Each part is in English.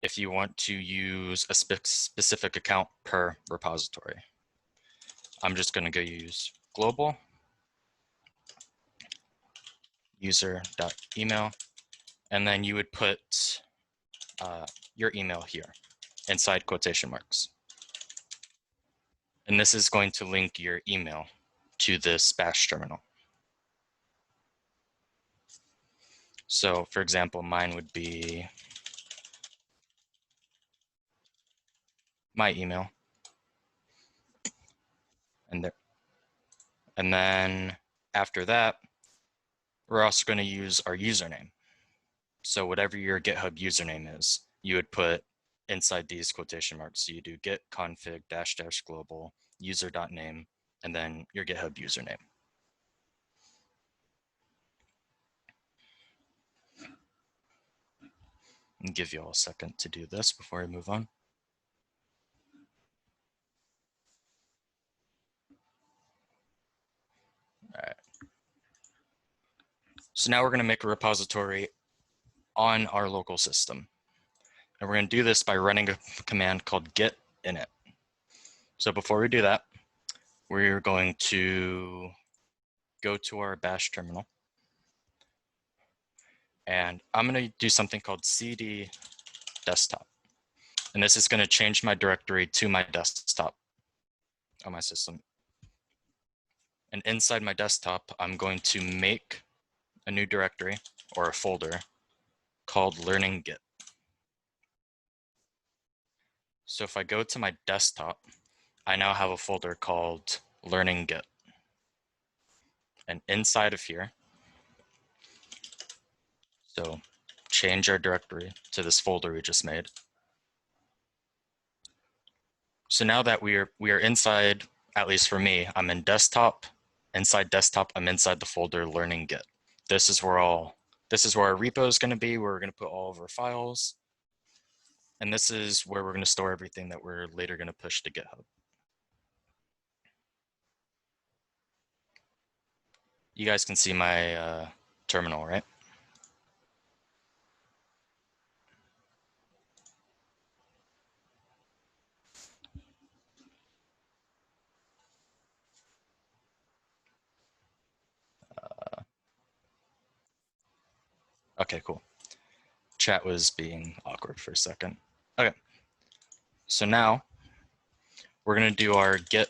if you want to use a specific account per repository. I'm just going to go use global user.email, and then you would put your email here inside quotation marks. And this is going to link your email to this bash terminal. So for example, mine would be my email. And then after that, we're also going to use our username. So whatever your GitHub username is, you would put inside these quotation marks. So you do git config -- global user.name and then your GitHub username. I'll give you all a second to do this before I move on. All right. So now we're going to make a repository on our local system. And we're going to do this by running a command called git init. So before we do that, we're going to go to our bash terminal. And I'm going to do something called cd desktop. And this is going to change my directory to my desktop on my system. And inside my desktop, I'm going to make a new directory or a folder called learning git. So if I go to my desktop, I now have a folder called learning git. And inside of here, so change our directory to this folder we just made. So now that we are inside, at least for me, I'm in desktop. Inside desktop, I'm inside the folder learning git. This is where our repo is going to be, where we're going to put all of our files. And this is where we're going to store everything that we're later going to push to GitHub. You guys can see my terminal, right? Okay, cool. Chat was being awkward for a second. Okay, so now we're going to do our git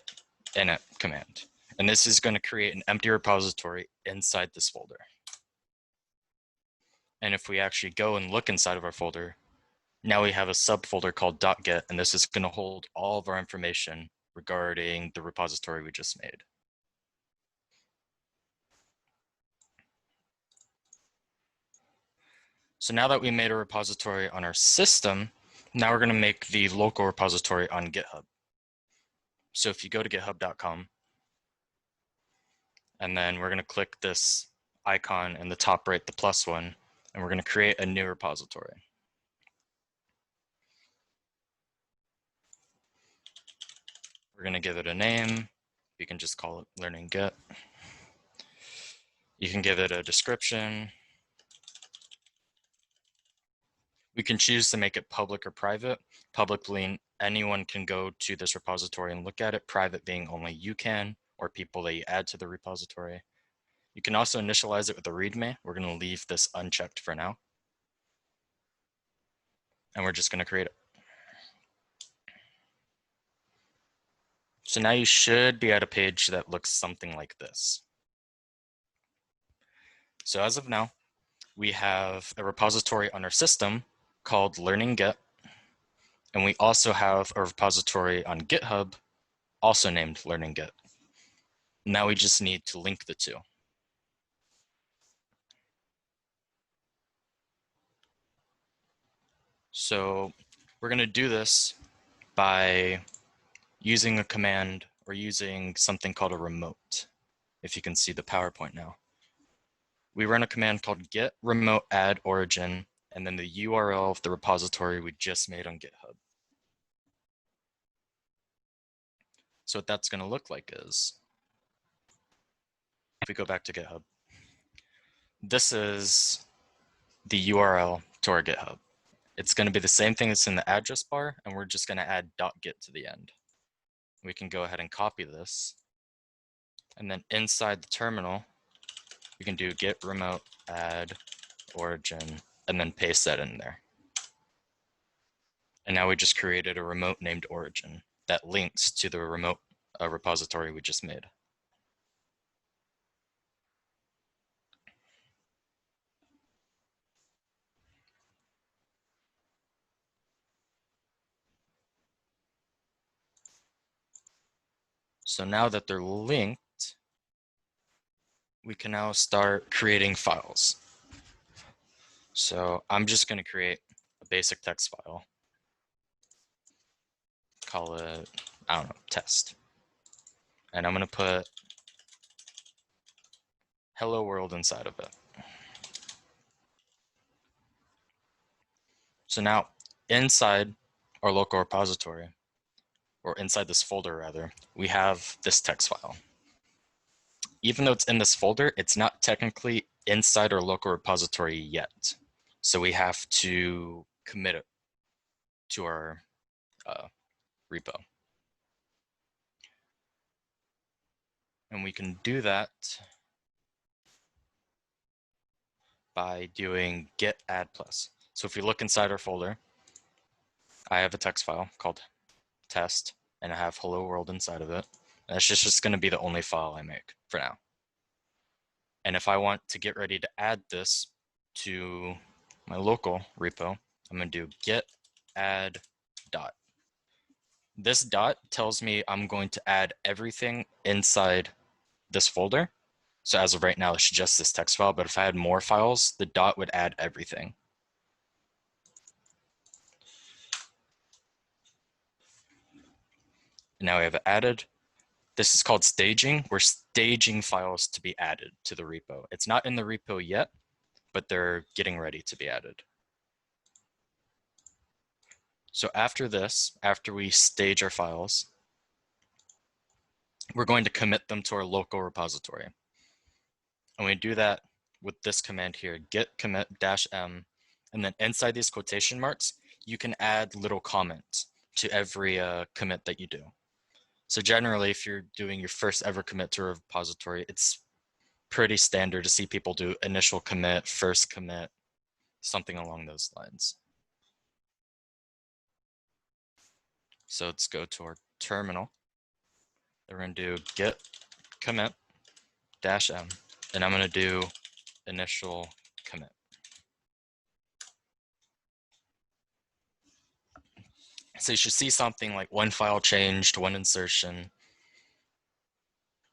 init command. And this is going to create an empty repository inside this folder. And if we actually go and look inside of our folder, now we have a subfolder called .git, and this is going to hold all of our information regarding the repository we just made. So now that we made a repository on our system, now we're going to make the local repository on GitHub. So if you go to github.com, and then we're going to click this icon in the top right, the plus one, and we're going to create a new repository. We're going to give it a name. You can just call it learning git. You can give it a description. We can choose to make it public or private. Publicly, anyone can go to this repository and look at it. Private being only you can, or people that you add to the repository. You can also initialize it with a README. We're going to leave this unchecked for now. And we're just going to create it. So now you should be at a page that looks something like this. So as of now, we have a repository on our system called learning git. And we also have a repository on GitHub also named learning git. Now we just need to link the two. So we're going to do this by using a command or using something called a remote. If you can see the PowerPoint now. We run a command called git remote add origin and then the URL of the repository we just made on GitHub. So what that's going to look like is, if we go back to GitHub, this is the URL to our GitHub. it's going to be the same thing that's in the address bar, and we're just going to add .git to the end. We can go ahead and copy this, and then inside the terminal, we can do git remote add origin, and then paste that in there. And now we just created a remote named origin that links to the remote repository we just made. So now that they're linked, we can now start creating files. So I'm just going to create a basic text file. Call it, I don't know, test. And I'm going to put hello world inside of it. So now inside our local repository, or inside this folder rather, we have this text file. Even though it's in this folder, it's not technically inside our local repository yet. So we have to commit it to our repo. And we can do that by doing git add plus. So if we look inside our folder, I have a text file called test, and I have hello world inside of it. And that's just going to be the only file I make for now. And if I want to get ready to add this to my local repo, I'm going to do git add dot. This dot tells me I'm going to add everything inside this folder. So as of right now, it's just this text file, but if I had more files, the dot would add everything. And now we have it added. This is called staging. We're staging files to be added to the repo. It's not in the repo yet, but they're getting ready to be added. So after this, after we stage our files, we're going to commit them to our local repository. And we do that with this command here, git commit -m, and then inside these quotation marks, you can add little comments to every commit that you do. So generally, if you're doing your first ever commit to a repository, it's pretty standard to see people do initial commit, first commit, something along those lines. So let's go to our terminal. We're going to do git commit -m, and I'm going to do initial commit. So you should see something like one file changed, one insertion.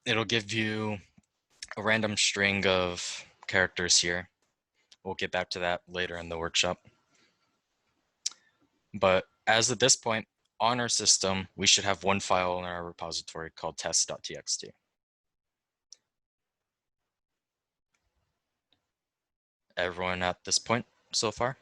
It'll give you a random string of characters here. We'll get back to that later in the workshop. But as of this point, on our system, we should have one file in our repository called test.txt. Everyone at this point so far?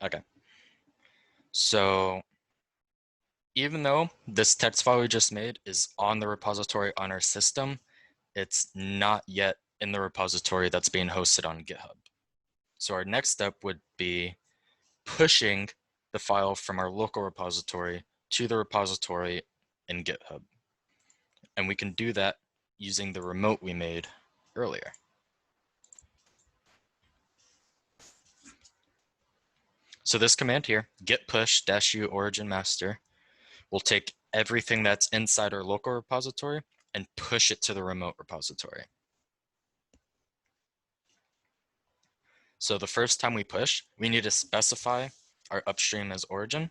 Okay. So even though this text file we just made is on the repository on our system, it's not yet in the repository that's being hosted on GitHub. So our next step would be pushing the file from our local repository to the repository in GitHub. And we can do that using the remote we made earlier. So this command here, git push -u origin master, will take everything that's inside our local repository and push it to the remote repository. So the first time we push, we need to specify our upstream as origin,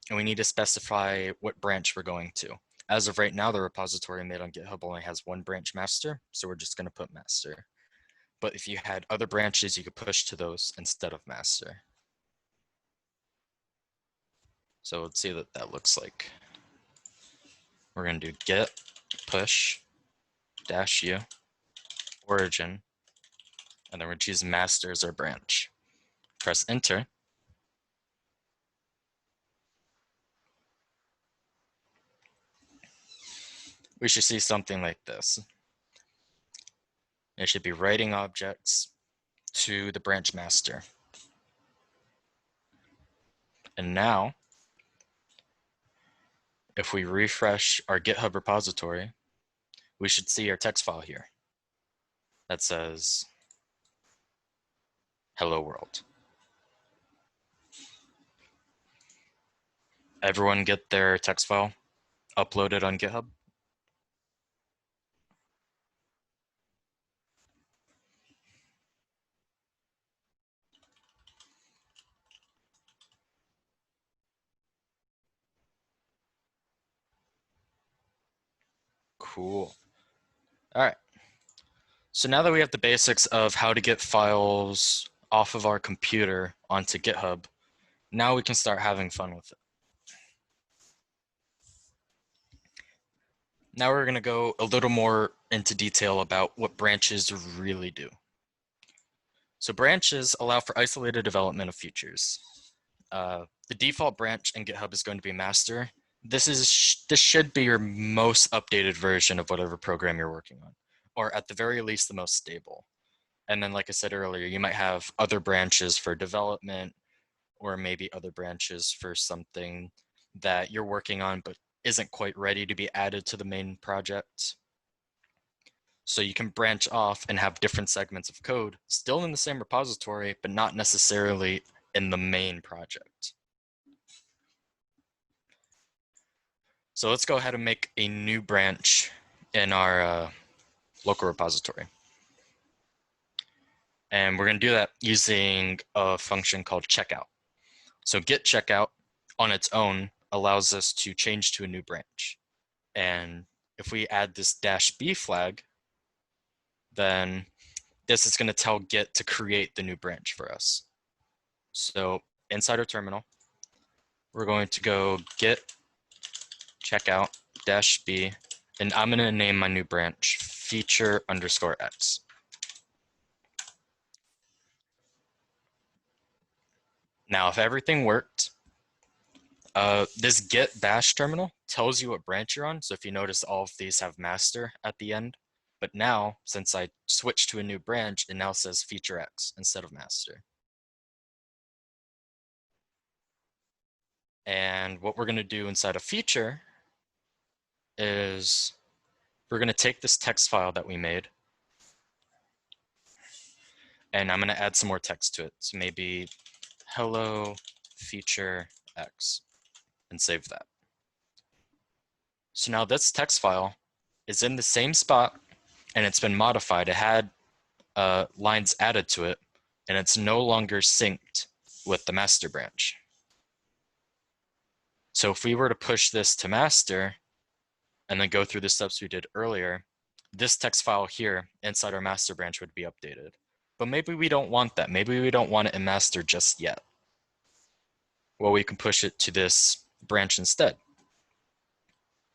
and we need to specify what branch we're going to. As of right now, the repository made on GitHub only has one branch master, so we're just going to put master. But if you had other branches, you could push to those instead of master. So let's see what that looks like. We're going to do git push -u origin, and then we're choosing master as our branch. press enter, we should see something like this. It should be writing objects to the branch master. And now, if we refresh our GitHub repository, we should see our text file here that says, hello world. Everyone get their text file uploaded on GitHub? Cool. All right. So now that we have the basics of how to get files off of our computer onto GitHub, now we can start having fun with it. Now we're going to go a little more into detail about what branches really do. So branches allow for isolated development of features. The default branch in GitHub is going to be master. This should be your most updated version of whatever program you're working on, or at the very least, the most stable. And then, like I said earlier, you might have other branches for development, or maybe other branches for something that you're working on but isn't quite ready to be added to the main project. So you can branch off and have different segments of code still in the same repository, but not necessarily in the main project. So let's go ahead and make a new branch in our local repository. And we're going to do that using a function called checkout. So git checkout on its own allows us to change to a new branch. And if we add this -b flag, then this is going to tell Git to create the new branch for us. So inside our terminal, we're going to go git checkout -b, and I'm going to name my new branch feature_x. Now, if everything worked, this git bash terminal tells you what branch you're on. So if you notice, all of these have master at the end. But now, since I switched to a new branch, it now says feature_x instead of master. And what we're going to do inside of feature is we're going to take this text file that we made, and I'm going to add some more text to it. So maybe hello feature_x, and save that. So now this text file is in the same spot, and it's been modified. It had lines added to it, and it's no longer synced with the master branch. So if we were to push this to master and then go through the steps we did earlier, this text file here inside our master branch would be updated. But maybe we don't want that. Maybe we don't want it in master just yet. Well, we can push it to this branch instead.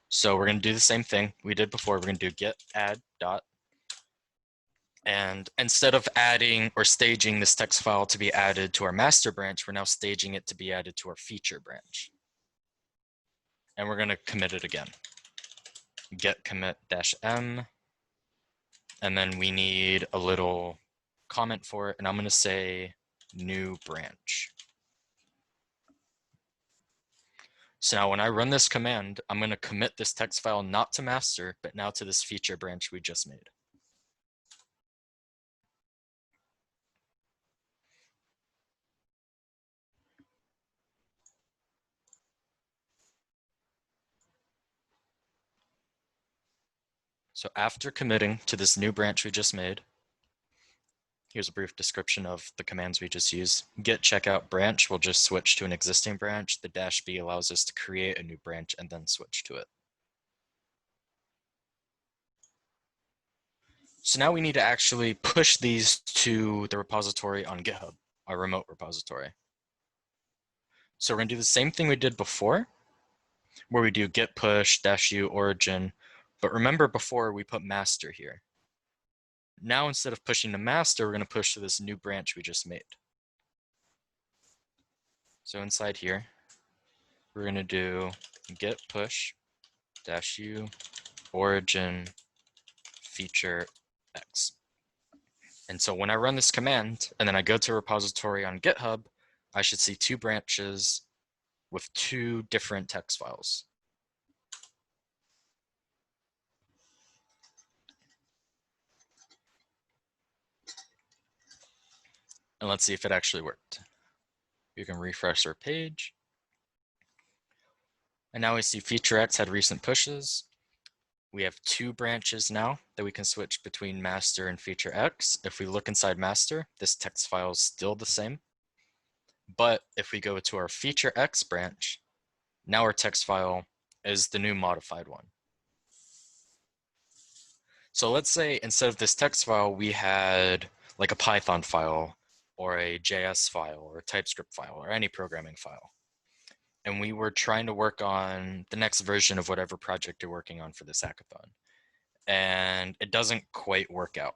So we're going to do the same thing we did before. We're going to do git add dot. And instead of adding or staging this text file to be added to our master branch, we're now staging it to be added to our feature branch. And we're going to commit it again. Git commit -m. And then we need a little comment for it. And I'm going to say new branch. So now when I run this command, I'm going to commit this text file not to master, but now to this feature branch we just made. So after committing to this new branch we just made, here's a brief description of the commands we just used. Git checkout branch will just switch to an existing branch. The -b allows us to create a new branch and then switch to it. So now we need to actually push these to the repository on GitHub, our remote repository. So we're going to do the same thing we did before, where we do git push -u origin. But remember, before we put master here. Now, instead of pushing to master, we're going to push to this new branch we just made. So inside here, we're going to do git push -u origin feature X. And so when I run this command and then I go to a repository on GitHub, I should see two branches with two different text files. And let's see if it actually worked. You can refresh our page. And now we see feature X had recent pushes. We have two branches now that we can switch between master and feature X. If we look inside master, this text file is still the same. But if we go to our feature X branch, now our text file is the new modified one. So let's say instead of this text file, we had like a Python file or a JS file or a TypeScript file or any programming file. And we were trying to work on the next version of whatever project you're working on for this hackathon. And it doesn't quite work out.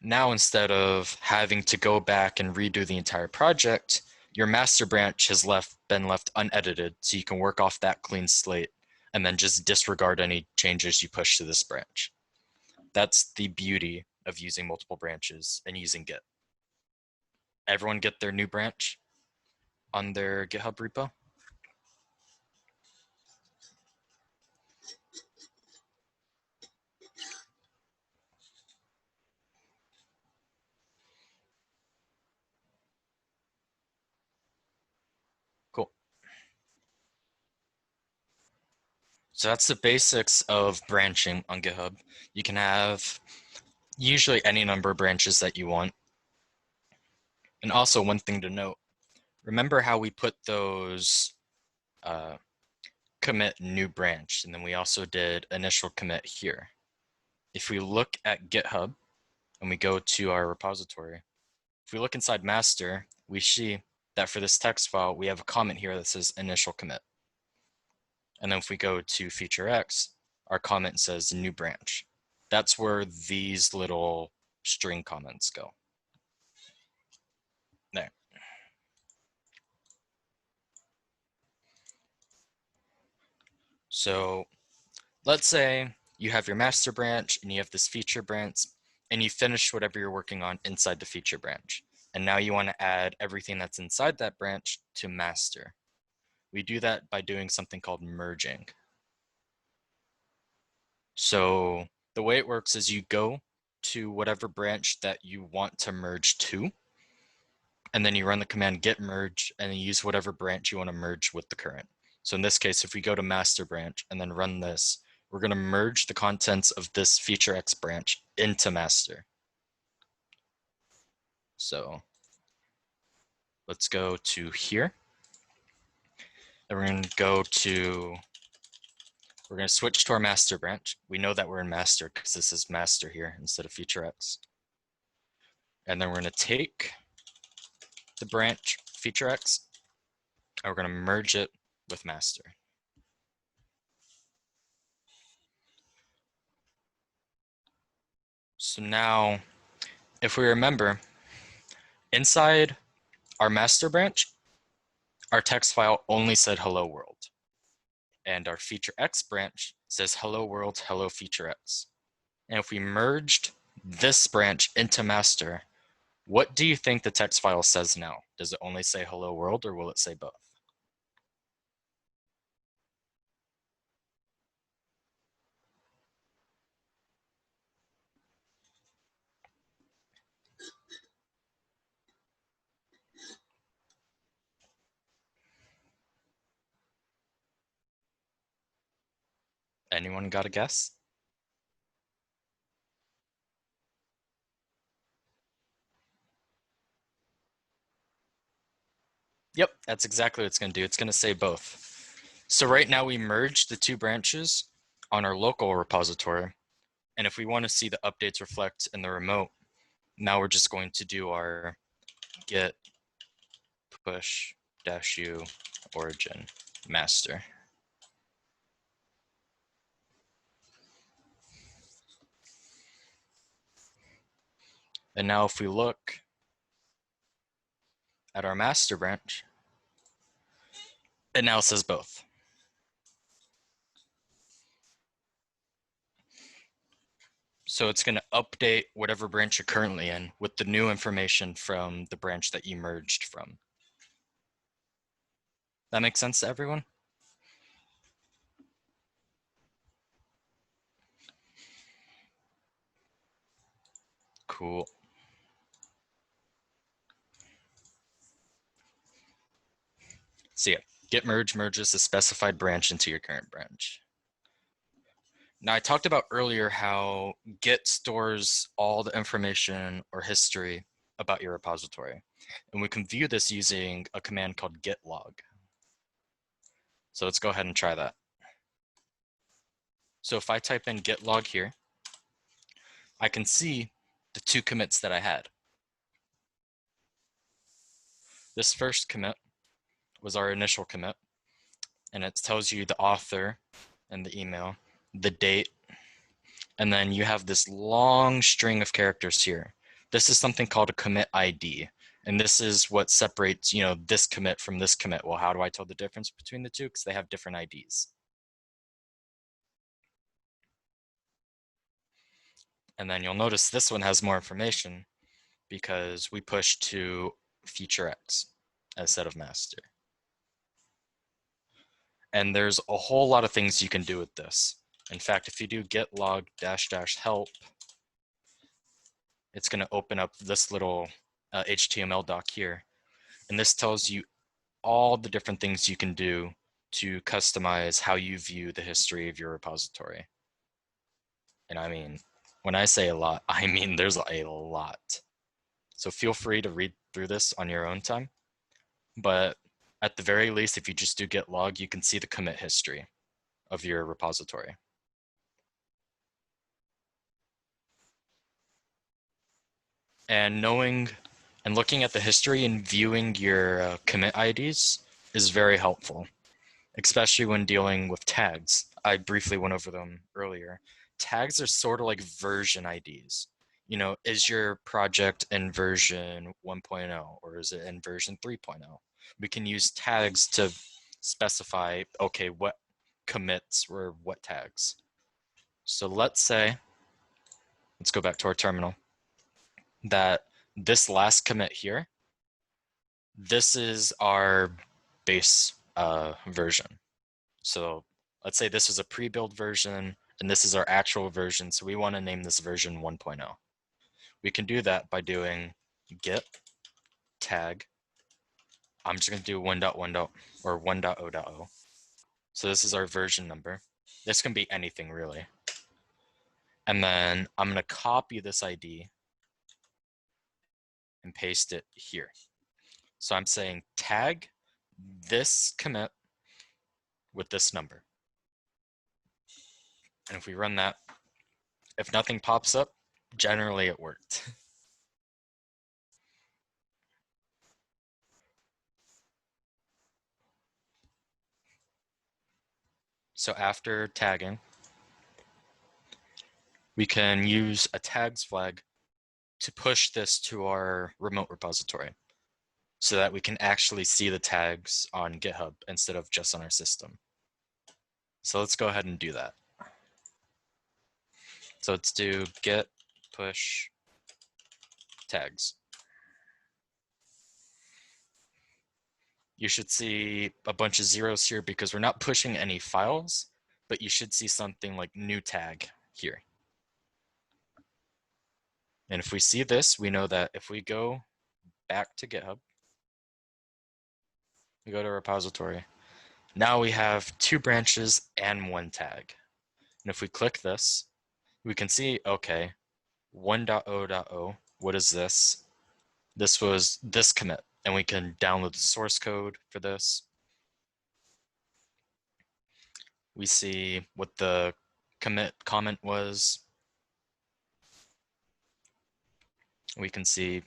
Now, instead of having to go back and redo the entire project, your master branch has been left unedited, so you can work off that clean slate and then just disregard any changes you push to this branch. That's the beauty of using multiple branches and using Git. Everyone get their new branch on their GitHub repo? Cool. So that's the basics of branching on GitHub. You can have usually any number of branches that you want. And also one thing to note, remember how we put those commit new branch, and then we also did initial commit here. If we look at GitHub and we go to our repository, if we look inside master, we see that for this text file, we have a comment here that says initial commit. And then if we go to feature X, our comment says new branch. That's where these little string comments go. There. So let's say you have your master branch and you have this feature branch and you finish whatever you're working on inside the feature branch. And now you want to add everything that's inside that branch to master. We do that by doing something called merging. So the way it works is you go to whatever branch that you want to merge to, and then you run the command git merge and you use whatever branch you want to merge with the current. So in this case, if we go to master branch and then run this, we're going to merge the contents of this feature X branch into master. So let's go to here. And we're going to switch to our master branch. We know that we're in master because this is master here instead of feature X. And then we're going to take the branch feature X and we're going to merge it with master. So now, if we remember, inside our master branch, our text file only said hello world. And our feature X branch says hello world, hello feature X. And if we merged this branch into master, what do you think the text file says now? Does it only say hello world or will it say both? Anyone got a guess? Yep, that's exactly what it's going to do. It's going to say both. So right now we merged the two branches on our local repository. And if we want to see the updates reflect in the remote, now we're just going to do our git push -u origin master. And now if we look at our master branch, It now says both. So it's going to update whatever branch you're currently in with the new information from the branch that you merged from. That makes sense to everyone? Cool. So yeah, git merge merges a specified branch into your current branch. Now I talked about earlier how git stores all the information or history about your repository. And we can view this using a command called git log. So let's go ahead and try that. So if I type in git log here, I can see the 2 commits that I had. This first commit was our initial commit, and it tells you the author and the email, the date, and then you have this long string of characters here. This is something called a commit ID, and this is what separates, this commit from this commit. Well, how do I tell the difference between the two? Because they have different IDs. And then you'll notice this one has more information because we push to feature X instead of master. And there's a whole lot of things you can do with this. In fact, if you do git log -- help, it's going to open up this little HTML doc here. And this tells you all the different things you can do to customize how you view the history of your repository. And I mean, when I say a lot, I mean there's a lot. So feel free to read through this on your own time. But at the very least, if you just do git log, you can see the commit history of your repository. And knowing and looking at the history and viewing your commit IDs is very helpful, especially when dealing with tags. I briefly went over them earlier. Tags are sort of like version IDs. Is your project in version 1.0 or is it in version 3.0? We can use tags to specify, okay, what commits were what tags. So let's go back to our terminal, that this last commit here, this is our base version. So let's say this is a pre-build version and this is our actual version. So we want to name this version 1.0. We can do that by doing git tag. I'm just going to do 1.1 or 1.0.0. So this is our version number. This can be anything really. And then I'm going to copy this ID and paste it here. So I'm saying tag this commit with this number. And if we run that, if nothing pops up, generally it worked. So after tagging, we can use a tags flag to push this to our remote repository so that we can actually see the tags on GitHub instead of just on our system. So let's go ahead and do that. So let's do git push tags. You should see a bunch of zeros here because we're not pushing any files, but you should see something like new tag here. And if we see this, we know that if we go back to GitHub, we go to repository, now we have 2 branches and 1 tag. And if we click this, we can see, okay, 1.0.0, what is this? This was this commit, and we can download the source code for this. We see what the commit comment was. We can see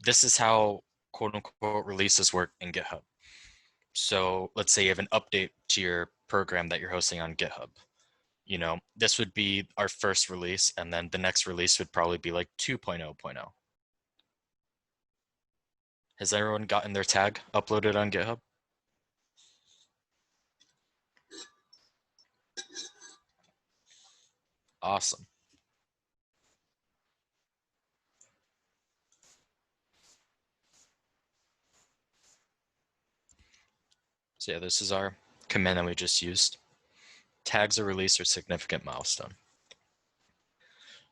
this is how quote unquote releases work in GitHub. So let's say you have an update to your program that you're hosting on GitHub. This would be our first release, and then the next release would probably be like 2.0.0. Has everyone gotten their tag uploaded on GitHub? Awesome. So yeah, this is our command that we just used. Tags a release or significant milestone.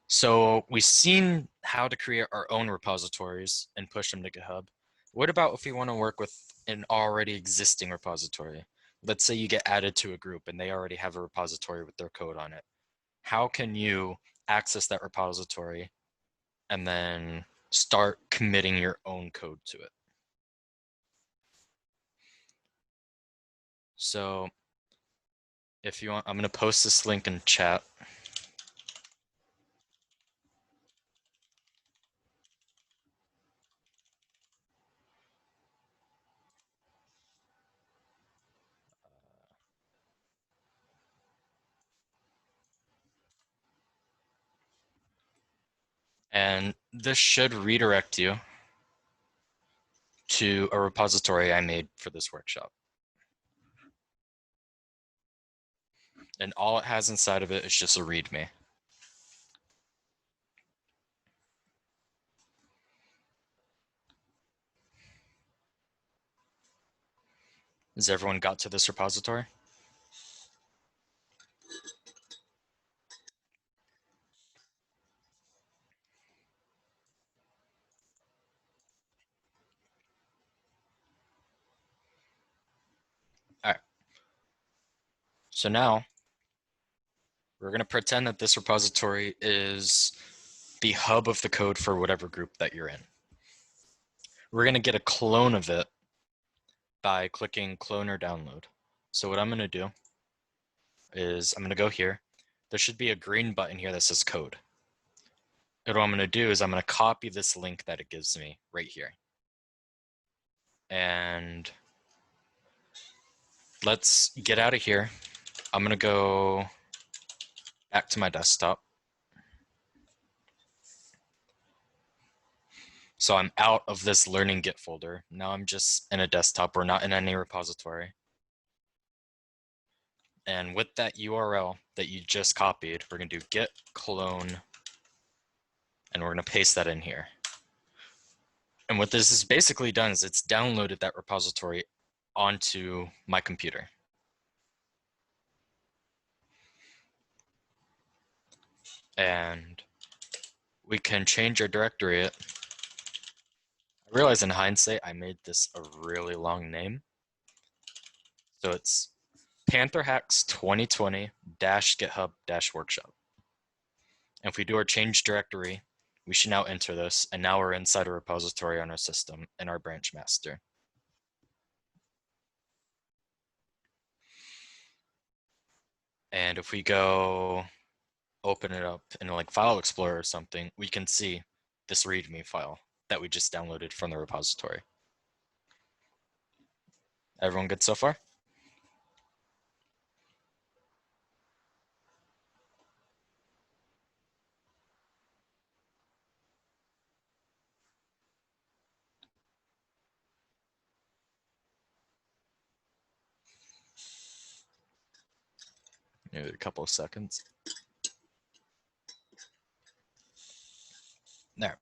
So we've seen how to create our own repositories and push them to GitHub. What about if we want to work with an already existing repository? Let's say you get added to a group and they already have a repository with their code on it. How can you access that repository and then start committing your own code to it? So if you want, I'm going to post this link in chat. And this should redirect you to a repository I made for this workshop. And all it has inside of it is just a README. Has everyone got to this repository? All right. So now we're going to pretend that this repository is the hub of the code for whatever group that you're in. We're going to get a clone of it by clicking clone or download. So what I'm going to do is I'm going to go here. There should be a green button here that says code. And what I'm going to do is I'm going to copy this link that it gives me right here. And let's get out of here. I'm going to go back to my desktop. So I'm out of this learning Git folder. Now I'm just in a desktop. We're not in any repository. And with that URL that you just copied, we're going to do git clone, and we're going to paste that in here. And what this is basically done is it's downloaded that repository onto my computer. And we can change our directory. I realize in hindsight, I made this a really long name. So it's PantherHacks 2020-GitHub-workshop. And if we do our change directory, we should now enter this, and now we're inside a repository on our system in our branch master. And if we go open it up in like File Explorer or something, we can see this README file that we just downloaded from the repository. Everyone good so far? Maybe a couple of seconds. There.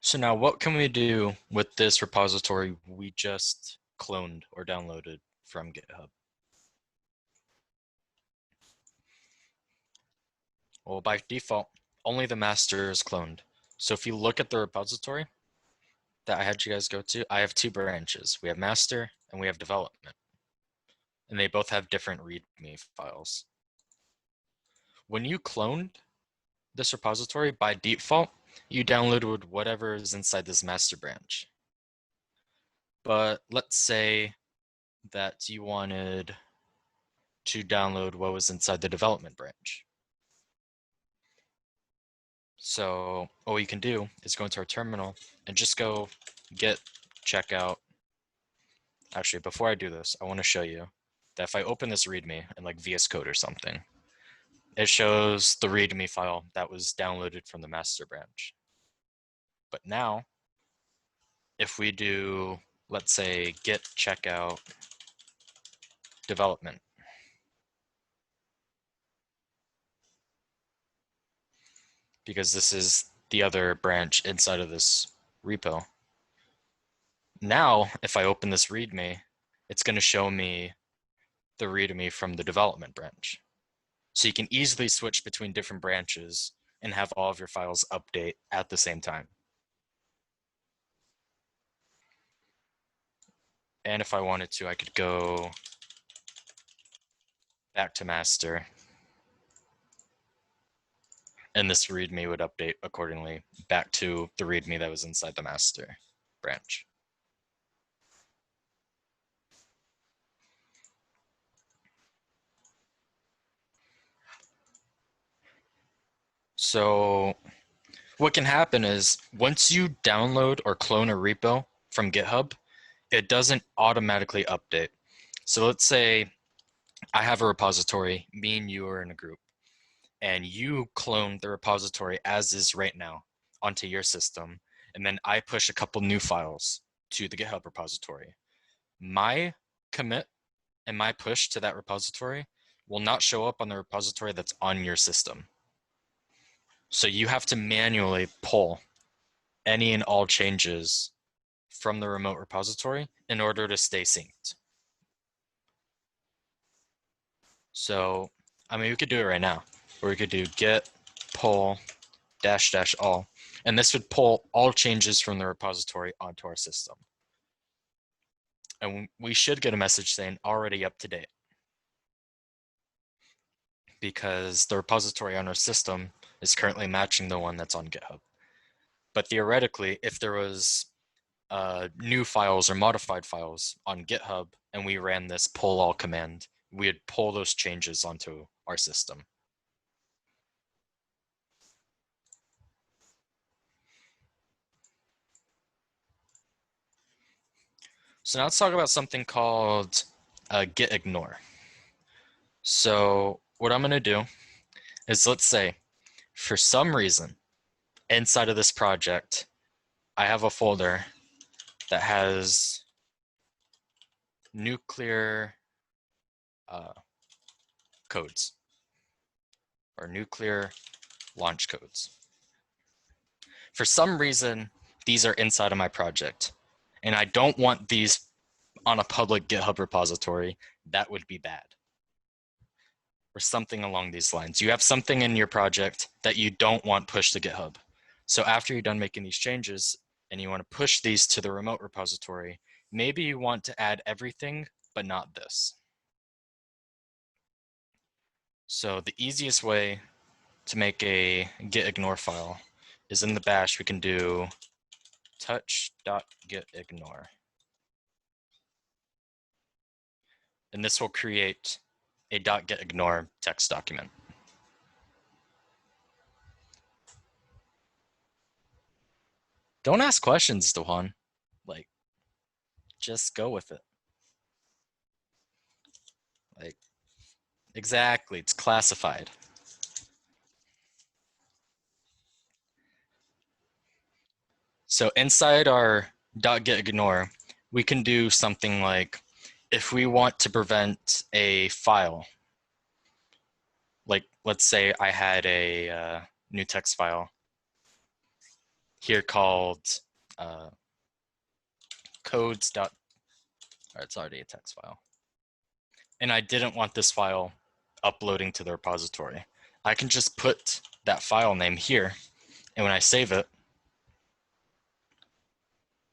So now what can we do with this repository we just cloned or downloaded from GitHub? Well, by default, only the master is cloned. So if you look at the repository that I had you guys go to, I have two branches. We have master and we have development. And they both have different README files. When you cloned this repository, by default, you downloaded whatever is inside this master branch. But let's say that you wanted to download what was inside the development branch. So what we can do is go into our terminal and just go git checkout. Actually, before I do this, I want to show you that if I open this README in like VS Code or something, it shows the README file that was downloaded from the master branch. But now, if we do, let's say, git checkout development, because this is the other branch inside of this repo. Now, if I open this README, it's going to show me the README from the development branch. So you can easily switch between different branches and have all of your files update at the same time. And if I wanted to, I could go back to master, and this README would update accordingly back to the README that was inside the master branch. So what can happen is once you download or clone a repo from GitHub, it doesn't automatically update. So let's say I have a repository, me and you are in a group, and you clone the repository as is right now onto your system, and then I push a couple new files to the GitHub repository. My commit and my push to that repository will not show up on the repository that's on your system. So you have to manually pull any and all changes from the remote repository in order to stay synced. So, I mean, we could do it right now, or we could do git pull -- all, and this would pull all changes from the repository onto our system. And we should get a message saying already up to date, because the repository on our system is currently matching the one that's on GitHub. But theoretically, if there was new files or modified files on GitHub and we ran this pull all command, we would pull those changes onto our system. So now let's talk about something called gitignore. So what I'm going to do is, let's say for some reason inside of this project, I have a folder that has nuclear codes or nuclear launch codes. For some reason, these are inside of my project, and I don't want these on a public GitHub repository. That would be bad. Or something along these lines. You have something in your project that you don't want pushed to GitHub. So after you're done making these changes and you want to push these to the remote repository, maybe you want to add everything, but not this. So the easiest way to make a gitignore file is in the bash. We can do touch.gitignore. And this will create a .gitignore text document. Don't ask questions, Dohan. Like, just go with it. Like, exactly, it's classified. So inside our .gitignore, we can do something like, if we want to prevent a file, like let's say I had a new text file here called codes. It's already a text file. And I didn't want this file uploading to the repository. I can just put that file name here, and when I save it,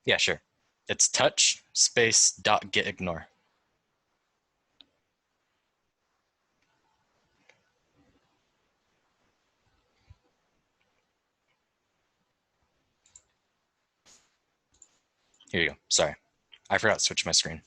yeah, sure. It's touch space .gitignore. Here you go. Sorry, I forgot to switch my screen.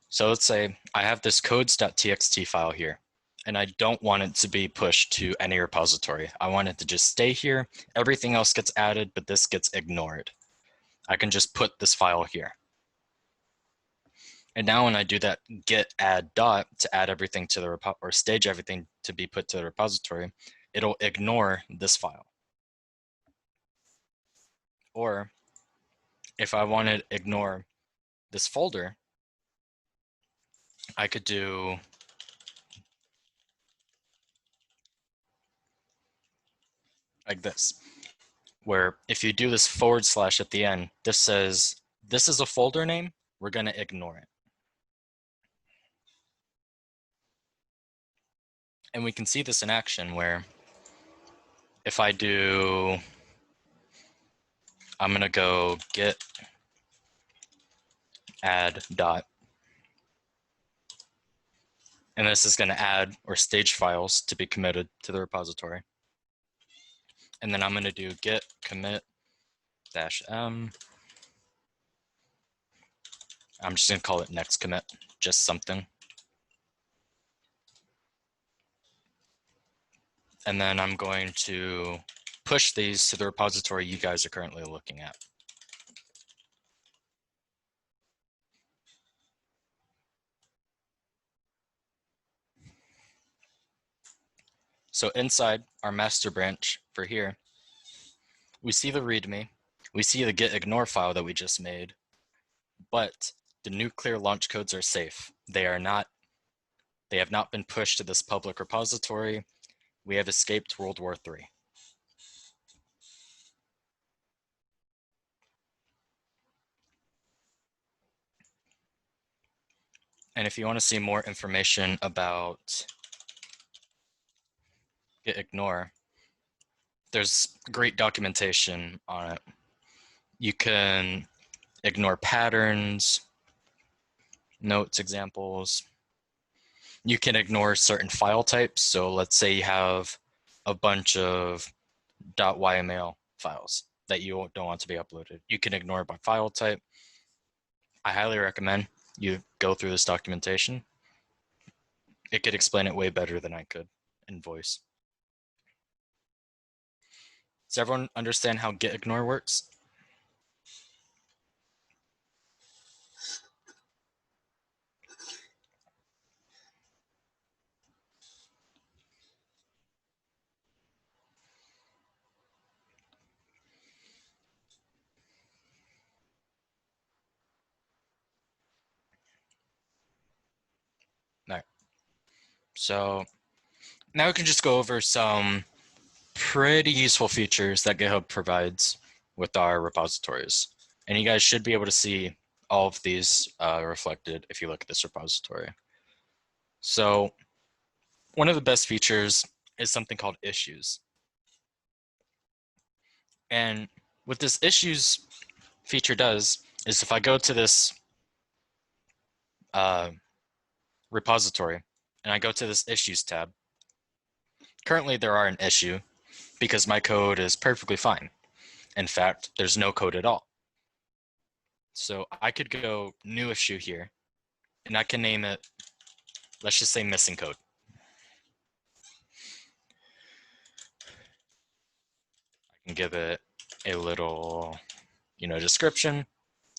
So let's say I have this codes.txt file here, and I don't want it to be pushed to any repository. I want it to just stay here. Everything else gets added, but this gets ignored. I can just put this file here. And now when I do that git add dot to add everything to the or stage everything to be put to the repository, it'll ignore this file. Or if I want to ignore this folder, I could do like this, where if you do this / at the end, this says, this is a folder name, we're going to ignore it. And we can see this in action where if I do, I'm going to go git add dot, and this is going to add or stage files to be committed to the repository. And then I'm going to do git commit -m. I'm just going to call it next commit, just something. And then I'm going to push these to the repository you guys are currently looking at. So inside our master branch for here, we see the README, we see the gitignore file that we just made, but the nuclear launch codes are safe. They have not been pushed to this public repository. We have escaped World War III. And if you want to see more information about gitignore, there's great documentation on it. You can ignore patterns, notes, examples. You can ignore certain file types. So let's say you have a bunch of .yml files that you don't want to be uploaded. You can ignore by file type. I highly recommend you go through this documentation. It could explain it way better than I could in voice. Does everyone understand how gitignore works? All right. So now we can just go over some pretty useful features that GitHub provides with our repositories. And you guys should be able to see all of these reflected if you look at this repository. So one of the best features is something called issues. And what this issues feature does is if I go to this repository and I go to this issues tab, currently there are an issue because my code is perfectly fine. In fact, there's no code at all. So I could go new issue here and I can name it, let's just say missing code. I can give it a little, description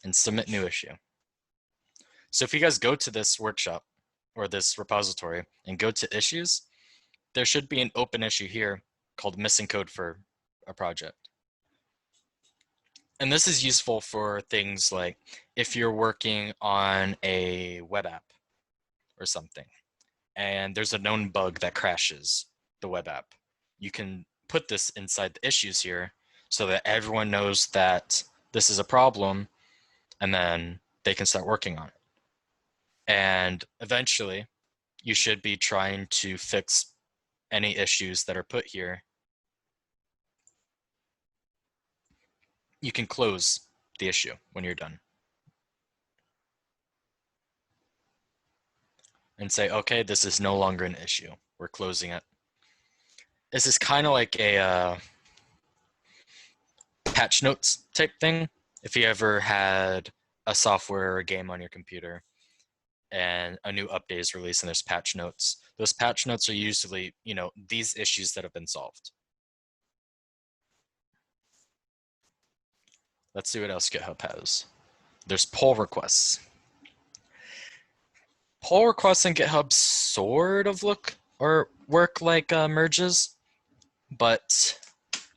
and submit new issue. So if you guys go to this workshop or this repository and go to issues, there should be an open issue here called missing code for a project. And this is useful for things like if you're working on a web app or something, and there's a known bug that crashes the web app. You can put this inside the issues here so that everyone knows that this is a problem, and then they can start working on it. And eventually, you should be trying to fix any issues that are put here. You can close the issue when you're done. And say, okay, this is no longer an issue. We're closing it. This is kind of like a patch notes type thing. If you ever had a software or a game on your computer and a new update is released and there's patch notes, those patch notes are usually, these issues that have been solved. Let's see what else GitHub has. There's pull requests. Pull requests in GitHub sort of look or work like merges, but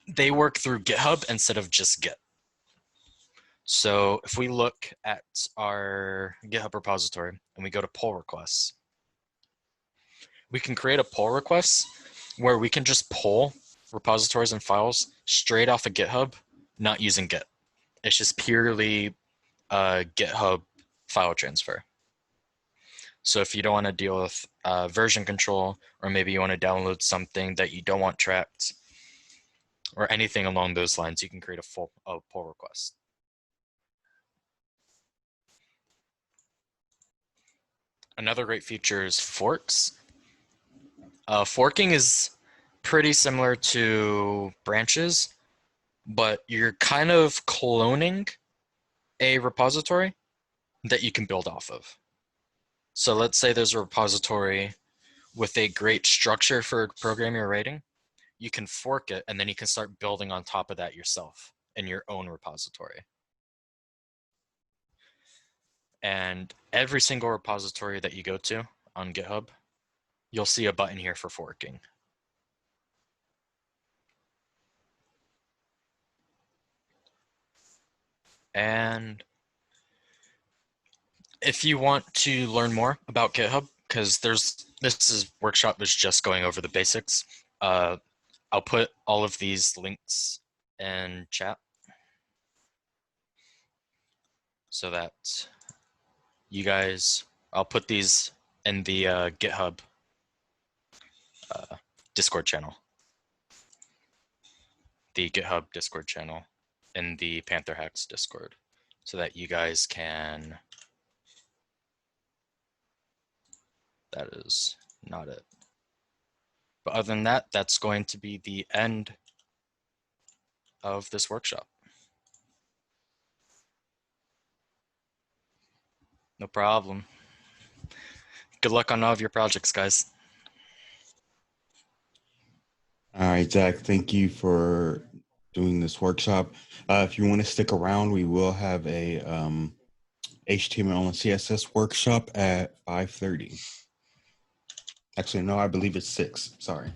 they work through GitHub instead of just Git. So if we look at our GitHub repository and we go to pull requests, we can create a pull request where we can just pull repositories and files straight off of GitHub, not using Git. It's just purely GitHub file transfer. So if you don't want to deal with version control, or maybe you want to download something that you don't want tracked, or anything along those lines, you can create a pull request. Another great feature is forks. Forking is pretty similar to branches, but you're kind of cloning a repository that you can build off of. So let's say there's a repository with a great structure for a program you're writing. You can fork it, and then you can start building on top of that yourself in your own repository. And every single repository that you go to on GitHub, you'll see a button here for forking. And if you want to learn more about GitHub, because this workshop is just going over the basics, I'll put all of these links in chat so that you guys, I'll put these in the GitHub Discord channel, the GitHub Discord channel in the PantherHacks Discord, so that you guys can, that is not it. But other than that, that's going to be the end of this workshop. No problem. Good luck on all of your projects, guys. All right, Zach, thank you for doing this workshop. If you want to stick around, we will have a HTML and CSS workshop at 5:30. Actually, no, I believe it's 6. Sorry.